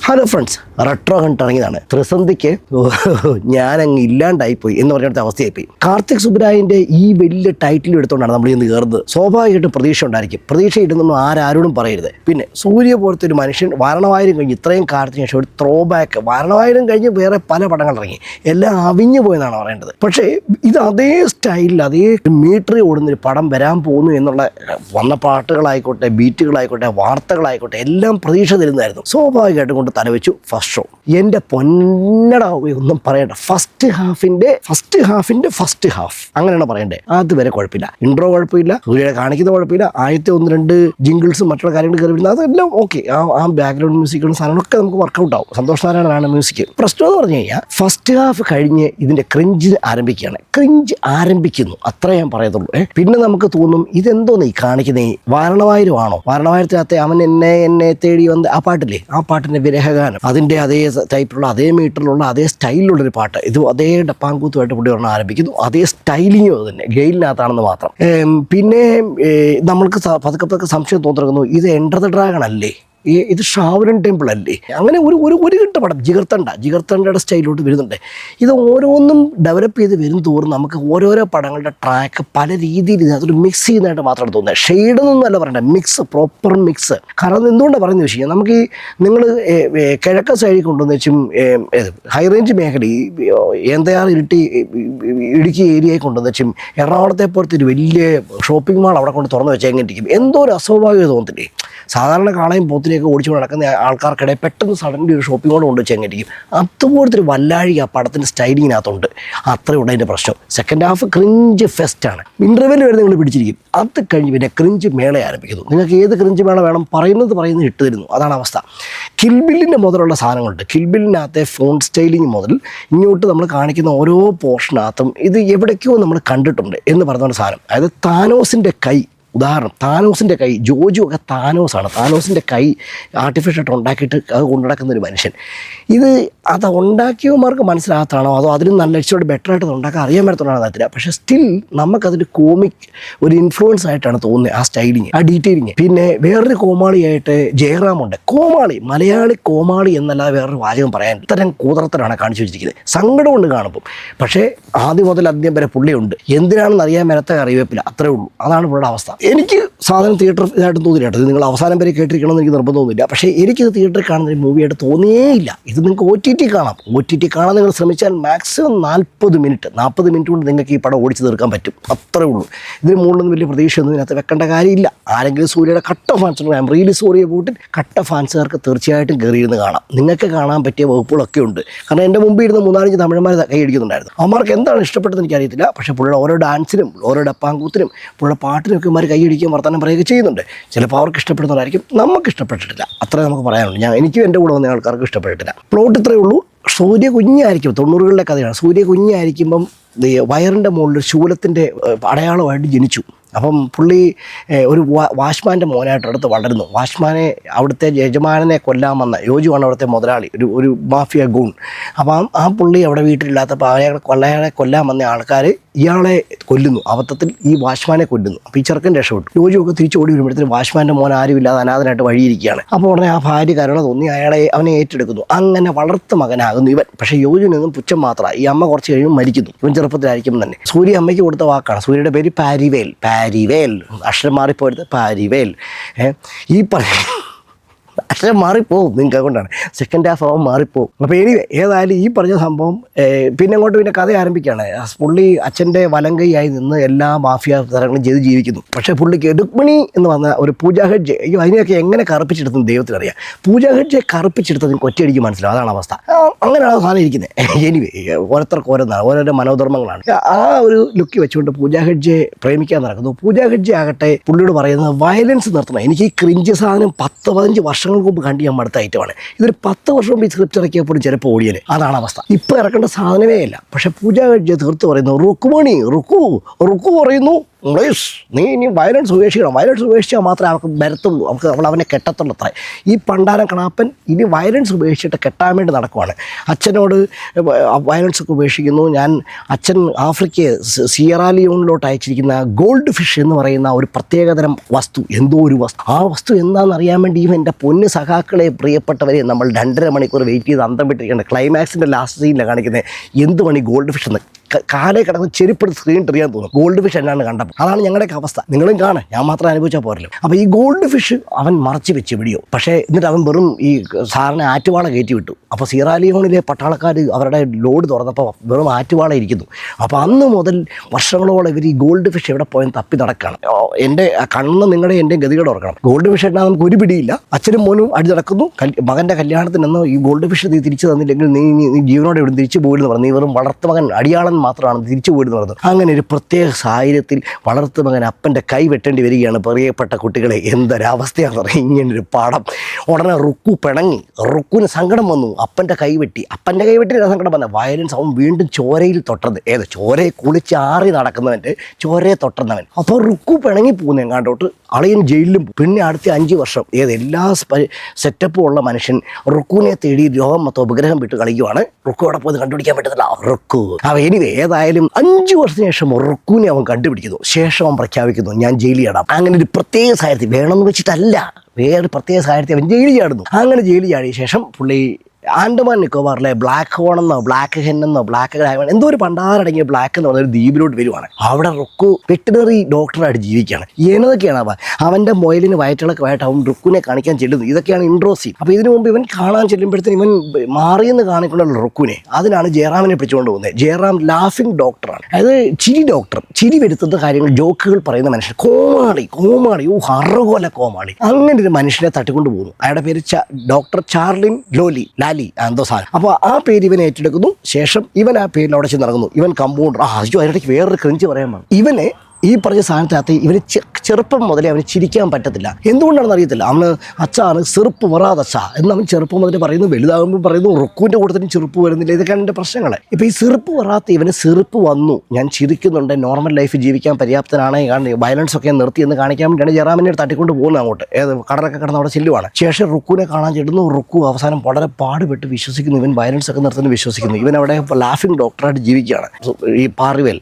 Hello friends, retro കണ്ടിട്ട് ഇറങ്ങിയതാണ്. പ്രതിസന്ധിക്ക് ഞാനങ്ങ് ഇല്ലാണ്ടായിപ്പോയി എന്ന് പറഞ്ഞിടത്ത അവസ്ഥയായിപ്പോയി. കാർത്തിക് സുബ്രായൻ്റെ ഈ വലിയ ടൈറ്റിൽ എടുത്തുകൊണ്ടാണ് നമ്മൾ ഇന്ന് കയറുന്നത്. സ്വാഭാവികമായിട്ടും പ്രതീക്ഷ ഉണ്ടായിരിക്കും. പ്രതീക്ഷ ഇടുന്നൊന്നും ആരോടും പറയരുത്. പിന്നെ സൂര്യ പോലത്തെ ഒരു മനുഷ്യൻ വാരണവായിരം കഴിഞ്ഞ് ഇത്രയും കാലത്തിന് ശേഷം ഒരു ത്രോ ബാക്ക്, വാരണവായിരം കഴിഞ്ഞ് വേറെ പല പടങ്ങൾ ഇറങ്ങി, എല്ലാം അവിഞ്ഞു പോയെന്നാണ് പറയേണ്ടത്. പക്ഷേ ഇത് അതേ സ്റ്റൈലിൽ അതേ മീറ്ററിൽ ഓടുന്നൊരു പടം വരാൻ പോകുന്നു എന്നുള്ള വന്ന പാട്ടുകളായിക്കോട്ടെ, ബീറ്റുകളായിക്കോട്ടെ, വാർത്തകളായിക്കോട്ടെ എല്ലാം പ്രതീക്ഷ തരുന്നതായിരുന്നു. സ്വാഭാവികമായിട്ടും കൊണ്ട് തലവെച്ചു ഫസ്റ്റ് ഷോ. എൻ്റെ പൊന്നട ഒന്നും പറയണ്ട. ഫസ്റ്റ് ഹാഫ് അങ്ങനെയാണ് പറയണ്ടേ. അതുവരെ കുഴപ്പമില്ല. ഇൻട്രോ കുഴപ്പമില്ല, സൂര്യനെ കാണിക്കുന്ന കുഴപ്പമില്ല, ആദ്യത്തെ 1-2 ജിംഗിൾസും മറ്റുള്ള കാര്യങ്ങൾ കയറി വരുന്നത് അതെല്ലാം ഓക്കെ. ആ ബാക്ക്ഗ്രൗണ്ട് മ്യൂസിക്കുകളും സാധനങ്ങളൊക്കെ നമുക്ക് വർക്കൗട്ട് ആവും. സന്തോഷ് നാരായണനാണ് മ്യൂസിക്. പ്രശ്നം എന്ന് പറഞ്ഞു കഴിഞ്ഞാൽ ഫസ്റ്റ് ഹാഫ് കഴിഞ്ഞ് ഇതിൻ്റെ ക്രിഞ്ച് ആരംഭിക്കുന്നു, അത്രേ ഞാൻ പറയത്തുള്ളൂ. പിന്നെ നമുക്ക് തോന്നും ഇതെന്തോന്ന് ഈ കാണിക്കുന്നേ, വാരണവായിരമാണോ? വാരണവായിരത്തിനകത്തെ അവൻ എന്നെ തേടി വന്ന് ആ പാട്ടില്ലേ, ആ പാട്ടിൻ്റെ വിരഹഗാനം, അതിൻ്റെ അതേ ടൈപ്പിലുള്ള അതേ മീറ്ററിലുള്ള അതേ സ്റ്റൈലിലുള്ളൊരു പാട്ട്. ഇത് അതേ ഡപ്പാങ്കൂത്തുമായിട്ട് പുള്ളി പറഞ്ഞാൽ ആരംഭിക്കുന്നു. അതേ സ്റ്റൈലിങ്ങും അത് തന്നെ, ഗെയിലിനകത്താണെന്ന് മാത്രം. പിന്നെ നമ്മൾക്ക് പതുക്കെ സംശയം തോന്നിറങ്ങുന്നു, ഇത് എൻ്റർ ദ ഡ്രാഗൺ അല്ലേ, ഇത് ഷാവരൻ ടെമ്പിൾ അല്ലേ? അങ്ങനെ ഒരു കിട്ട പടം ജിഗർത്തണ്ടയുടെ സ്റ്റൈലിലോട്ട് വരുന്നുണ്ട്. ഇത് ഓരോന്നും ഡെവലപ്പ് ചെയ്ത് വരും തോറും നമുക്ക് ഓരോരോ പടങ്ങളുടെ ട്രാക്ക് പല രീതിയിൽ അതൊരു മിക്സ് ചെയ്യുന്നതായിട്ട് മാത്രമാണ് തോന്നുന്നത്. ഷെയ്ഡൊന്നും അല്ല പറയണ്ട, പ്രോപ്പർ മിക്സ്. കാരണം എന്തുകൊണ്ടാണ് പറയുന്നത് വെച്ച് കഴിഞ്ഞാൽ, നമുക്ക് ഈ നിങ്ങൾ കിഴക്കൻ സൈഡിൽ കൊണ്ടുവന്ന് വെച്ചും ഹൈ റേഞ്ച് മേഖല എന്തയാർ ഇടുക്കി ഏരിയയിൽ കൊണ്ടുവന്ന് വെച്ചും എറണാകുളത്തെ പോലത്തെ ഒരു വലിയ ഷോപ്പിംഗ് മാൾ അവിടെ കൊണ്ട് തുറന്ന് വെച്ചാൽ എങ്ങനെ ഇരിക്കും? എന്തോ ഒരു അസ്വാഭാവികത തോന്നത്തില്ലേ? സാധാരണ കാളയും പോത്തിനെയൊക്കെ ഓടിച്ചു നടക്കുന്ന ആൾക്കാർക്കിടെ പെട്ടെന്ന് സഡൻലി ഒരു ഷോപ്പിംഗ് മോൾ കൊണ്ട് വെച്ച് എങ്ങനെയിരിക്കും? അതുപോലത്തെ ഒരു വല്ലാഴി ആ പടത്തിൻ്റെ സ്റ്റൈലിങ്ങിനകത്തുണ്ട്. അത്രയും ഉണ്ട് അതിൻ്റെ പ്രശ്നം. സെക്കൻഡ് ഹാഫ് ക്രിഞ്ച് ഫെസ്റ്റാണ്. ഇൻ്റർവെൽ വരെ നിങ്ങൾ പിടിച്ചിരിക്കും. അത് കഴിഞ്ഞ് പിന്നെ ക്രിഞ്ച് മേള ആരംഭിക്കുന്നു. നിങ്ങൾക്ക് ഏത് ക്രിഞ്ച് മേള വേണം, പറയുന്നത് ഇട്ട് തരുന്നു. അതാണ് അവസ്ഥ. കിൽബില്ലിൻ്റെ മുതലുള്ള സാധനങ്ങളുണ്ട്. കിൽബില്ലിനകത്തെ ഫോൺ സ്റ്റൈലിങ് മുതൽ ഇങ്ങോട്ട് നമ്മൾ കാണിക്കുന്ന ഓരോ പോർഷനകത്തും ഇത് എവിടേക്കോ നമ്മൾ കണ്ടിട്ടുണ്ട് എന്ന് പറഞ്ഞ സാധനം. അതായത് താനോസിൻ്റെ കൈ, ഉദാഹരണം താനോസിൻ്റെ കൈ, ജോജു ഒക്കെ താനോസാണ്. താനോസിൻ്റെ കൈ ആർട്ടിഫിഷ്യലായിട്ട് ഉണ്ടാക്കിയിട്ട് അത് കൊണ്ടുനടക്കുന്നൊരു മനുഷ്യൻ. അത് ഉണ്ടാക്കിയവന്മാർക്ക് മനസ്സിലാകത്താണോ, അതോ അതിലും നല്ല ഇച്ചിരി ബെറ്ററായിട്ട് അത് ഉണ്ടാക്കാൻ അറിയാൻ പറ്റത്തുണ്ടാകാൻ അറിയത്തില്ല. പക്ഷേ സ്റ്റിൽ നമുക്കതൊരു കോമിക് ഒരു ഇൻഫ്ലുവൻസ് ആയിട്ടാണ് തോന്നുന്നത്, ആ സ്റ്റൈലിങ്, ആ ഡീറ്റെയിലിങ്. പിന്നെ വേറൊരു കോമാളിയായിട്ട് ജയറാമുണ്ട്. കോമാളി, മലയാളി കോമാളി എന്നല്ലാതെ വേറൊരു വാചകം പറയാൻ ഇത്തരം കൂതറത്തരാണ് കാണിച്ചു വെച്ചിരിക്കുന്നത്. സങ്കടമുണ്ട് കാണുമ്പം. പക്ഷേ ആദ്യം മുതൽ അന്ത്യം വരെ പുള്ളിയുണ്ട്. എന്തിനാണെന്ന് അറിയാൻ മേലത്തെ അറിയപ്പില്ല, അത്രേ ഉള്ളൂ. അതാണ് പുള്ളിയുടെ അവസ്ഥ. എനിക്ക് സാധനം തിയേറ്റർ ഇതായിട്ട് തോന്നില്ല കേട്ടോ. ഇത് നിങ്ങൾ അവസാനം വരെ കേട്ടിരിക്കണമെന്ന് എനിക്ക് നിർബന്ധമൊന്നുമില്ല. പക്ഷേ എനിക്കിത് തിയേറ്ററിൽ കാണുന്ന ഒരു മൂവിയായിട്ട് തോന്നിയേയില്ല. ഇത് നിങ്ങൾക്ക് OTT കാണാം. OTT കാണാൻ നിങ്ങൾ ശ്രമിച്ചാൽ മാക്സിമം 40 മിനിറ്റ് കൊണ്ട് നിങ്ങൾക്ക് ഈ പടം ഓടിച്ച് തീർക്കാൻ പറ്റും. അത്രേ ഉള്ളൂ. ഇതിന് മുകളിലൊന്നും വലിയ പ്രതീക്ഷയൊന്നും ഇതിനകത്ത് വെക്കേണ്ട കാര്യമില്ല. ആരെങ്കിലും സൂര്യയുടെ കട്ട fans, I am really sorry about it, കട്ട ഫാൻസുകാർക്ക് തീർച്ചയായിട്ടും കയറിയിരുന്ന് കാണാം. നിങ്ങൾക്ക് കാണാൻ പറ്റിയ വകുപ്പുകളൊക്കെ ഉണ്ട്. കാരണം എൻ്റെ മുമ്പിൽ ഇരുന്ന് 3-4 തമിഴന്മാർ കൈയടിക്കുന്നുണ്ടായിരുന്നു. അവന്മാർക്ക് എന്താണ് ഇഷ്ടപ്പെട്ടതെന്ന് എനിക്കറിയത്തില്ല. പക്ഷേ പുള്ളിയുടെ ഓരോ ഡാൻസിനും ഓരോ ഡപ്പാങ്കൂത്തിനും പുള്ളിയുടെ പാട്ടിനൊക്കെ കൈയടിക്കുകയും വർത്തമാനം പറയുകയൊക്കെ ചെയ്യുന്നുണ്ട്. ചിലപ്പോൾ അവർക്ക് ഇഷ്ടപ്പെടുന്നതായിരിക്കും, നമുക്ക് ഇഷ്ടപ്പെട്ടിട്ടില്ല. അത്രേ നമുക്ക് പറയാനുള്ളൂ. എനിക്കും എൻ്റെ കൂടെ വന്ന ആൾക്കാർക്ക് ഇഷ്ടപ്പെട്ടിട്ടില്ല. പ്ലോട്ട് ഇത്രയേ ഉള്ളൂ. സൂര്യ കുഞ്ഞായിരിക്കും, 90കളിലെ കഥയാണ്. സൂര്യ കുഞ്ഞായിരിക്കുമ്പം വയറിൻ്റെ മുകളിൽ ശൂലത്തിൻ്റെ അടയാളമായിട്ട് ജനിച്ചു. അപ്പം പുള്ളി ഒരു വാച്ച്മാൻ്റെ മോനായിട്ട് അടുത്ത് വളരുന്നു. വാച്ച്മാനെ, അവിടുത്തെ യജമാനനെ കൊല്ലാൻ വന്ന യോജുവാണ് അവിടുത്തെ മുതലാളി, ഒരു മാഫിയ ഗൂൺ. അപ്പം ആ പുള്ളി അവിടെ വീട്ടിലില്ലാത്തപ്പോൾ അയാളെ കൊല്ലാൻ വന്ന ആൾക്കാർ ഇയാളെ കൊല്ലുന്നു. അബദ്ധത്തിൽ ഈ വാച്ച്മാനെ കൊല്ലുന്നു. അപ്പോൾ ഈ ചെറുക്കൻ രക്ഷപ്പെട്ടു. യോജു ഒക്കെ തിരിച്ച് ഓടി വരുമ്പോഴത്തേക്കും വാച്ച്മാൻ്റെ മോൻ ആരുമില്ലാതെ അനാഥനായിട്ട് വഴിയിരിക്കുകയാണ്. അപ്പോൾ ഉടനെ ആ ഭാര്യ കരുണ തോന്നി അവനെ ഏറ്റെടുക്കുന്നു. അങ്ങനെ വളർത്തു മകനാകുന്നു ഇവൻ. പക്ഷേ യോജുവിനൊന്നും പുച്ഛം മാത്രമാണ്. ഈ അമ്മ കുറച്ച് കഴിയുമ്പോൾ മരിക്കുന്നു. ഇവൻ ചെറുപ്പത്തിലായിരിക്കും തന്നെ. സൂര്യ അമ്മയ്ക്ക് കൊടുത്ത വാക്കാണ്. സൂര്യയുടെ പേര് പാരിവേൽ. അക്ഷരം മാറിപ്പോയത് പാരിവേൽ. ഈ അക്ഷരം മാറിപ്പോവും, നിങ്ങൾക്ക് അതുകൊണ്ടാണ്. സെക്കൻഡ് ഹാഫ് ആവാൻ മാറിപ്പോവും. അപ്പോൾ ഏതായാലും ഈ പറഞ്ഞ സംഭവം പിന്നെ അങ്ങോട്ട് പിന്നെ കഥ ആരംഭിക്കുകയാണ്. പുള്ളി അച്ഛൻ്റെ വലങ്കൈയായി നിന്ന് എല്ലാ മാഫിയ തരങ്ങളും ചെയ്ത് ജീവിക്കുന്നു. പക്ഷേ പുള്ളിക്ക് രുക്മിണി എന്ന് പറഞ്ഞ ഒരു പൂജാ ഹെഡ്ജ്, അതിനെയൊക്കെ എങ്ങനെ കറുപ്പിച്ചെടുത്തെന്ന് ദൈവത്തിനറിയാം. പൂജാ ഹെഡ്ജെ കറുപ്പിച്ചെടുത്തതിന് ഒറ്റയടിക്ക് മനസ്സിലാവും. അതാണ് അവസ്ഥ. അങ്ങനെയാണ് സാധനം ഇരിക്കുന്നത്. എനിവേ ഓരോരുത്തർക്ക് ഓരോന്നാണ്, ഓരോരോ മനോധർമ്മങ്ങളാണ്. ആ ഒരു ലുക്ക് വെച്ചുകൊണ്ട് പൂജാ ഹെഡ്ജെ പ്രേമിക്കാൻ നടക്കുന്നു. പൂജാ ഹെഡ്ജെ ആകട്ടെ പുള്ളിയോട് പറയുന്നത് വയലൻസ് നിർത്തണം. എനിക്ക് ഈ ക്രിഞ്ച് സാധനം 10-15 വർഷങ്ങൾക്ക് മുമ്പ് കണ്ട് ഞാൻ അടുത്ത ഐറ്റമാണ്. ഇതൊരു 10 വർഷം മുമ്പ് ഈ സ്ക്രിപ്റ്റ് ഇറക്കിയപ്പോഴും ചിലപ്പോൾ ഓടിയല്ലേ. അതാണ് അവസ്ഥ. ഇപ്പോൾ ഇറക്കേണ്ട സാധനമേ ഇല്ല. പക്ഷേ പൂജാ ഹെഡ്ജെ തീർത്ത് പറയുന്നു, റുക്മിണി റുക്കു പറയുന്നു, നീ ഇനി വയലൻസ് ഉപേക്ഷിക്കണം. വയലൻസ് ഉപേക്ഷിച്ചാൽ മാത്രമേ അവർക്ക് വരത്തുള്ളൂ, അവനെ കെട്ടത്തുള്ളൂ. അത്ര ഈ പണ്ടാരം കണാപ്പൻ ഇനി വയലൻസ് ഉപേക്ഷിച്ചിട്ട് കെട്ടാൻ വേണ്ടി നടക്കുവാണ്. അച്ഛനോട് വയലൻസ് ഒക്കെ ഉപേക്ഷിക്കുന്നു. അച്ഛൻ ആഫ്രിക്ക സിയറാലിയോണിലോട്ട് അയച്ചിരിക്കുന്ന ഗോൾഡ് ഫിഷ് എന്ന് പറയുന്ന ഒരു പ്രത്യേകതരം വസ്തു, എന്തോ ഒരു വസ്തു, ആ വസ്തു എന്താണെന്ന് അറിയാൻ വേണ്ടി ഇവൻ എൻ്റെ പൊന്ന് സഖാക്കളെ, പ്രിയപ്പെട്ടവരെ, നമ്മൾ 2.5 മണിക്കൂർ വെയിറ്റ് ചെയ്ത് അന്തം വിട്ടിരിക്കേണ്ട ക്ലൈമാക്സിൻ്റെ ലാസ്റ്റ് സീനിലാണ് കാണിക്കുന്നത് എന്തുമാണ് ഈ ഗോൾഡ് ഫിഷ് എന്ന്. കാലേ കിടന്ന് ചെരുപ്പെടുത്ത് സ്ക്രീൻ എറിയാൻ തോന്നും ഗോൾഡ് ഫിഷ് എന്നാണ് കണ്ടപ്പോൾ. അതാണ് ഞങ്ങളുടെയൊക്കെ അവസ്ഥ. നിങ്ങളും കാണാൻ, ഞാൻ മാത്രം അനുഭവിച്ചാൽ പോരല്ലോ. അപ്പോൾ ഈ ഗോൾഡ് ഫിഷ് അവൻ മറച്ച് വെച്ച് പിടിയോ. പക്ഷേ എന്നിട്ട് അവൻ വെറും ഈ സാറിനെ ആറ്റുവാള കയറ്റി വിട്ടു. അപ്പോൾ സിറാലിയോണിലെ പട്ടാളക്കാർ അവരുടെ ലോഡ് തുറന്നപ്പോൾ വെറും ആറ്റുവാള ഇരിക്കുന്നു. അപ്പോൾ അന്ന് മുതൽ വർഷങ്ങളോളം ഇവർ ഈ ഗോൾഡ് ഫിഷ് എവിടെ പോയെന്ന് തപ്പി നടക്കുകയാണ്. എൻ്റെ കണ്ണ് നിങ്ങളുടെ എൻ്റെ ഗതികേട് ഓർക്കണം. ഗോൾഡ് ഫിഷ് എന്നാൽ നമുക്ക് ഒരു പിടിയില്ല. അച്ഛനും മോനും അടി നടക്കുന്നു. മകൻ്റെ കല്യാണത്തിനൊന്നും ഈ ഗോൾഡ് ഫിഷ് നീ തിരിച്ചു തന്നില്ലെങ്കിൽ നീ ജീവനോടെ ഇവിടെ തിരിച്ചു പോയിന്ന് പറഞ്ഞു. നീ വെറും വളർത്തുമകൻ അടിയാളൻ മാത്രമാണ് തിരിച്ചു പോയിന്ന് പറഞ്ഞത്. അങ്ങനെ ഒരു പ്രത്യേക സാഹചര്യത്തിൽ വളർത്തുമകൻ അപ്പൻ്റെ കൈ വെട്ടേണ്ടി വരികയാണ്. പ്രിയപ്പെട്ട കുട്ടികളെ, എന്തൊരവസ്ഥയാണെന്ന് പറയും ഇങ്ങനൊരു പാഠം. ഉടനെ റുക്കു പിണങ്ങി. റുക്കുവിന് സങ്കടം വന്നു. അപ്പൻ്റെ കൈ വെട്ടി സങ്കടം വന്ന വയലൻസ്. അവൻ വീണ്ടും ചോരയിൽ തൊട്ടത്. ചോരയെ കുളിച്ച് ആറി നടക്കുന്നവൻ്റെ ചോരയെ തൊട്ടുന്നവൻ. അപ്പോൾ റുക്കു പിണങ്ങി പോകുന്ന കണ്ടോട്ട് അളയൻ ജയിലിലും. പിന്നെ അടുത്ത 5 വർഷം എല്ലാ സെറ്റപ്പും ഉള്ള മനുഷ്യൻ റുക്കുവിനെ തേടി രോഗം മൊത്തം ഉപഗ്രഹം വിട്ട് കളിക്കുവാണ്. റുക്കു അവിടെ പോയി കണ്ടുപിടിക്കാൻ പറ്റത്തില്ല. റുക്കു ഏതായാലും 5 വർഷത്തിന് ശേഷം റുക്കുവിനെ അവൻ കണ്ടുപിടിക്കുന്നു. ശേഷം അവൻ പ്രഖ്യാപിക്കുന്നു, ഞാൻ ജയിലിൽ ചാടാം. അങ്ങനെ ഒരു പ്രത്യേക സാഹചര്യത്തിൽ, വേണമെന്ന് വെച്ചിട്ടല്ല, വേറെ പ്രത്യേക സാഹചര്യത്തിൽ അവൻ ജയിലിൽ ചാടുന്നു. അങ്ങനെ ജയിലിൽ ചാടിയ ശേഷം പുള്ളി ആൻഡമാൻ നിക്കോബാറിലെ ബ്ലാക്ക് ഹോണെന്നോ ബ്ലാക്ക് ഹെന്നെന്നോ ബ്ലാക്ക് ഡയമണ്ട് എന്തോ ഒരു പണ്ടാരടങ്ങിയ ബ്ലാക്ക് എന്ന് പറഞ്ഞൊരു ദ്വീപിലോട്ട് വരുവാണ്. അവിടെ റുക്കു വെറ്റിനറി ഡോക്ടറായിട്ട് ജീവിക്കുകയാണ്. എന്നതൊക്കെയാണ് അവൻ്റെ മൊയലിന് വയറ്റിളക്കമായിട്ട് അവൻ റുക്കുവിനെ കാണിക്കാൻ ചെല്ലുന്നത്. ഇതൊക്കെയാണ് ഇൻട്രോ സീൻ. അപ്പോൾ ഇതിനു മുമ്പ് ഇവൻ കാണാൻ ചെല്ലുമ്പോഴത്തേന് ഇവൻ മാറിയെന്ന് കാണിക്കൊണ്ടുള്ള റുക്കുവിനെ, അതിനാണ് ജയറാമിനെ പിടിച്ചുകൊണ്ട് പോകുന്നത്. ജയറാം ലാഫിംഗ് ഡോക്ടറാണ്, അതായത് ചിരി ഡോക്ടർ, ചിരി വരുത്തുന്ന കാര്യങ്ങൾ, ജോക്കുകൾ പറയുന്ന മനുഷ്യൻ, കോമാളി അറുകൊല കോമാളി. അങ്ങനെ ഒരു മനുഷ്യനെ തട്ടിക്കൊണ്ട് പോകുന്നു. അയാളുടെ പേര് ഡോക്ടർ ചാർലിൻ ലാലി എന്തോ സാധനം. അപ്പോൾ ആ പേര് ഇവൻ ഏറ്റെടുക്കുന്നു. ശേഷം ഇവൻ ആ പേരിൽ അവിടെ ചെന്ന് ഇറങ്ങുന്നു. ഇവൻ കമ്പൗണ്ടർ. അതിനിടയ്ക്ക് വേറൊരു ക്രിഞ്ച് പറയാൻ പാടില്ല. ഇവനെ ഈ പറഞ്ഞ സാധനത്തിനകത്ത് ഇവന് ചെറുപ്പം മുതലേ അവന് ചിരിക്കാൻ പറ്റത്തില്ല. എന്തുകൊണ്ടാണെന്ന് അറിയത്തില്ല. അവന് അച്ഛാണ് ചെറുപ്പ് വരാതച്ഛ എന്ന് അവൻ ചെറുപ്പം മുതലേ പറയുന്നു. വലുതാകുമ്പോൾ പറയുന്നു റുക്കുവിൻ്റെ കൂട്ടത്തിനും ചെറുപ്പ് വരുന്നില്ല. ഇതൊക്കെയാണ് എൻ്റെ പ്രശ്നങ്ങൾ. ഇപ്പോൾ ഈ ചെറുപ്പ് വരാത്ത ഇവന് ചെറുപ്പ് വന്നു, ഞാൻ ചിരിക്കുന്നുണ്ട്, നോർമൽ ലൈഫ് ജീവിക്കാൻ പര്യാപ്തനാണ്, വയലൻസ് ഒക്കെ നിർത്തിയെന്ന് കാണിക്കാൻ വേണ്ടിയാണ് ജയറാമിനെ തട്ടിക്കൊണ്ട് പോകുന്നത് അങ്ങോട്ട്. കടലൊക്കെ കിടന്ന് അവിടെ ചെല്ലുവാണ്. ശേഷം റുക്കുവിനെ കാണാൻ ചെല്ലുന്നു. റുക്കു അവസാനം വളരെ പാടുപെട്ട് വിശ്വസിക്കുന്നു ഇവൻ വയലൻസ് ഒക്കെ നിർത്തുന്നു വിശ്വസിക്കുന്നു. ഇവൻ അവിടെ ലാഫിംഗ് ഡോക്ടറായിട്ട് ജീവിക്കുകയാണ്. ഈ പാർവേൽ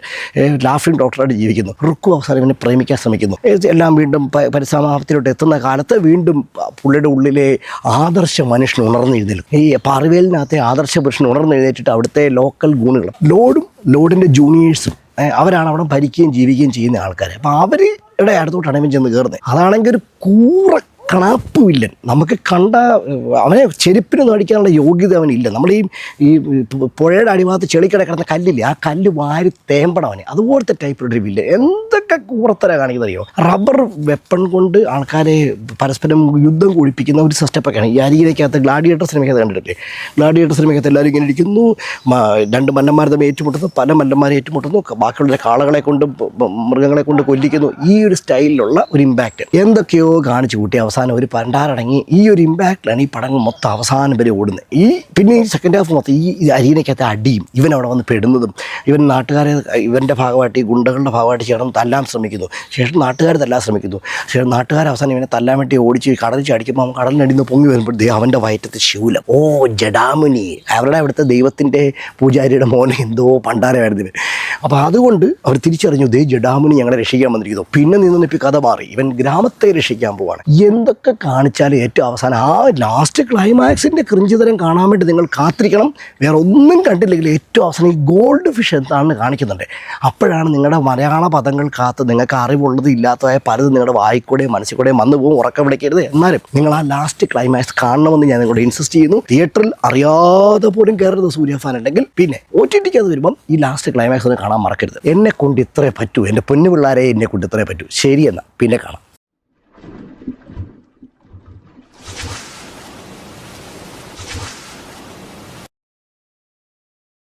ലാഫിംഗ് ഡോക്ടറായിട്ട് ജീവിക്കുന്നു. റുക്കു അവസാനം ഇവനെ പ്രേമിക്കാൻ ശ്രമിക്കുന്നു. എല്ലാം വീണ്ടും പരിസമാപ്തിയിലോട്ട് എത്തുന്ന കാലത്ത് വീണ്ടും പുള്ളിയുടെ ഉള്ളിലെ ആദർശ മനുഷ്യൻ ഉണർന്നെഴുന്നേലും. ഈ പാർവേലിനകത്തെ ആദർശ പുരുഷൻ ഉണർന്നെഴുന്നേറ്റിട്ട് അവിടുത്തെ ലോക്കൽ ഗൂണുകളും ലോഡിൻ്റെ ജൂനിയേഴ്സും അവരാണ് അവിടെ ഭരിക്കുകയും ജീവിക്കുകയും ചെയ്യുന്ന ആൾക്കാർ. അപ്പോൾ അവരുടെ അടുത്തോട്ടാണ് ഇവൻ ചെന്ന് കയറുന്നത്. അതാണെങ്കിൽ ഒരു കണാപ്പ് വില്ലൻ. നമുക്ക് കണ്ട അവനെ ചെരുപ്പിനൊന്നും അടിക്കാനുള്ള യോഗ്യത അവനില്ല. നമ്മൾ ഈ പുഴയുടെ അടിഭാഗത്ത് ചെളിക്കട കിടന്ന കല്ലില്ലേ, ആ കല്ല് വാരി തേമ്പണം അവന്. അതുപോലത്തെ ടൈപ്പിലൊരു വില്ലൻ. എന്തൊക്കെ കൂറത്തര കാണിക്കുന്നത് അറിയോ. റബ്ബർ വെപ്പൺ കൊണ്ട് ആൾക്കാരെ പരസ്പരം യുദ്ധം കുഴിപ്പിക്കുന്ന ഒരു സിസ്റ്റപ്പൊക്കെയാണ്. ഈ അരികിലേക്കകത്ത് ഗ്ലാഡിയേറ്റർ സിനിമയ്ക്കകത്ത് കണ്ടിട്ടില്ലേ? ഗ്ലാഡിയേറ്റർ സിനിമയ്ക്കകത്ത് എല്ലാവരും ഇങ്ങനെ ഇരിക്കുന്നു, 2 മല്ലന്മാർ തമ്മിൽ ഏറ്റുമുട്ടുന്നു, പല മല്ലന്മാരെ ഏറ്റുമുട്ടുന്നു, ബാക്കിയുള്ള കാളകളെ കൊണ്ട് മൃഗങ്ങളെ കൊണ്ട് കൊല്ലിക്കുന്നു. ഈ ഒരു സ്റ്റൈലിലുള്ള ഒരു ഇമ്പാക്റ്റ് എന്തൊക്കെയോ കാണിച്ചു കൂട്ടി അവസാനം ഒരു പണ്ടാരടങ്ങി ഈ ഒരു ഇമ്പാക്റ്റിലാണ് ഈ പടങ്ങൾ മൊത്തം അവസാനം വരെ ഓടുന്നത്. പിന്നെ ഈ സെക്കൻഡ് ഹാഫ് മൊത്തം ഈ അരീനയ്ക്കകത്ത് അടിയും ഇവനവിടെ വന്ന് പെടുന്നതും, ഇവൻ നാട്ടുകാരെ ഇവൻ്റെ ഭാഗമായിട്ട് ഈ ഗുണ്ടകളുടെ ഭാഗമായിട്ട് ചേർന്ന് തല്ലാൻ ശ്രമിക്കുന്നു. ശേഷം നാട്ടുകാർ തല്ലാൻ ശ്രമിക്കുന്നു. ശേഷം നാട്ടുകാർ അവസാനം ഇവനെ തല്ലാൻ വേണ്ടി ഓടിച്ച് കടലിൽ ചടിക്കുമ്പോൾ അവൻ കടലിനടിന്ന് പൊങ്ങി വരുമ്പോഴത്തേക്ക് അവൻ്റെ വയറ്റത്ത് ശൂലം. ജഡാമുനി, അവരുടെ അവിടുത്തെ ദൈവത്തിൻ്റെ പൂജാരിയുടെ മോനെ എന്തോ പണ്ടാരമായിരുന്നു. അപ്പോൾ അതുകൊണ്ട് അവർ തിരിച്ചറിഞ്ഞു, ജഡാമുനി ഞങ്ങളെ രക്ഷിക്കാൻ വന്നിരിക്കുന്നു. പിന്നെ നിന്നിപ്പോൾ കഥ മാറി, ഇവൻ ഗ്രാമത്തെ രക്ഷിക്കാൻ പോവാണ്. എന്തൊക്കെ കാണിച്ചാലും ഏറ്റവും അവസാനം ആ ലാസ്റ്റ് ക്ലൈമാക്സിൻ്റെ ക്രിഞ്ചിതരം കാണാൻ വേണ്ടി നിങ്ങൾ കാത്തിരിക്കണം. വേറെ ഒന്നും കണ്ടില്ലെങ്കിൽ ഏറ്റവും അവസാനം ഈ ഗോൾഡ് ഫിഷ് എന്താണെന്ന് കാണിക്കുന്നുണ്ട്. അപ്പോഴാണ് നിങ്ങളുടെ മലയാള പദങ്ങൾ കാത്ത് നിങ്ങൾക്ക് അറിവുള്ളത് ഇല്ലാത്തതായ പലതും നിങ്ങളുടെ വായിക്കൂടെയും മനസ്സിൽ കൂടെയും വന്നു പോകും. ഉറക്കം വിളിക്കരുത്. എന്നാലും നിങ്ങൾ ആ ലാസ്റ്റ് ക്ലൈമാക്സ് കാണണമെന്ന് ഞാൻ നിങ്ങളോട് ഇൻസിസ്റ്റ് ചെയ്യുന്നു. തിയേറ്ററിൽ അറിയാതെ പോലും കയറരുത് സൂര്യ ഫാൻ ഉണ്ടെങ്കിൽ. പിന്നെ OTT അത് വരുമ്പം ഈ ലാസ്റ്റ് ക്ലൈമാക്സ് ഒന്ന് കാണാൻ മറക്കരുത്. എന്നെ കൊണ്ട് ഇത്രേ പറ്റൂ, എൻ്റെ പൊന്നു പിള്ളേരെ, എന്നെ കൊണ്ട് ഇത്രേ പറ്റൂ. ശരി, എന്നാൽ പിന്നെ കാണാം.